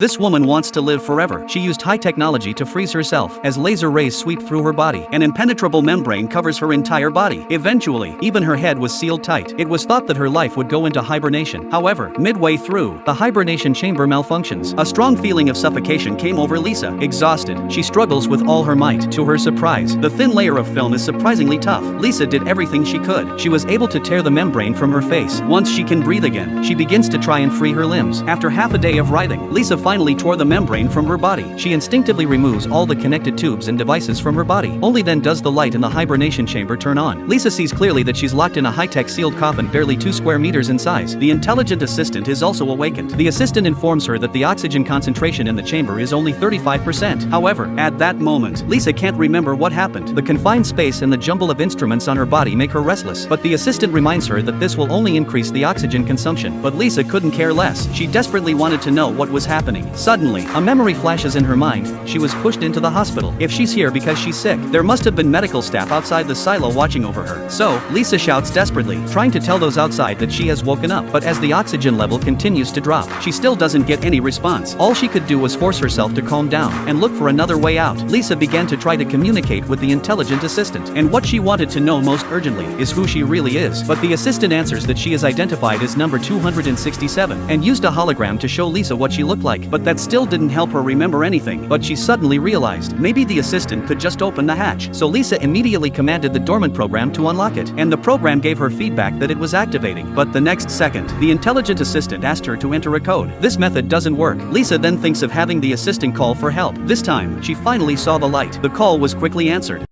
This woman wants to live forever. She used high technology to freeze herself as laser rays sweep through her body. An impenetrable membrane covers her entire body. Eventually, even her head was sealed tight. It was thought that her life would go into hibernation. However, midway through, the hibernation chamber malfunctions. A strong feeling of suffocation came over Lisa. Exhausted, she struggles with all her might. To her surprise, the thin layer of film is surprisingly tough. Lisa did everything she could. She was able to tear the membrane from her face. Once she can breathe again, she begins to try and free her limbs. After half a day of writhing, Lisa finally tore the membrane from her body. She instinctively removes all the connected tubes and devices from her body. Only then does the light in the hibernation chamber turn on. Lisa sees clearly that she's locked in a high-tech sealed coffin barely 2 square meters in size. The intelligent assistant is also awakened. The assistant informs her that the oxygen concentration in the chamber is only 35%. However, at that moment, Lisa can't remember what happened. The confined space and the jumble of instruments on her body make her restless, but the assistant reminds her that this will only increase the oxygen consumption. But Lisa couldn't care less. She desperately wanted to know what was happening. Suddenly, a memory flashes in her mind. She was pushed into the hospital. If she's here because she's sick, there must have been medical staff outside the silo watching over her. So, Lisa shouts desperately, trying to tell those outside that she has woken up. But as the oxygen level continues to drop, she still doesn't get any response. All she could do was force herself to calm down and look for another way out. Lisa began to try to communicate with the intelligent assistant, and what she wanted to know most urgently is who she really is. But the assistant answers that she is identified as number 267 and used a hologram to show Lisa what she looked like. But that still didn't help her remember anything. But she suddenly realized maybe the assistant could just open the hatch. So Lisa immediately commanded the dormant program to unlock it, and the program gave her feedback that it was activating. But the next second, the intelligent assistant asked her to enter a code. This method doesn't work. Lisa then thinks of having the assistant call for help. This time, she finally saw the light. The call was quickly answered.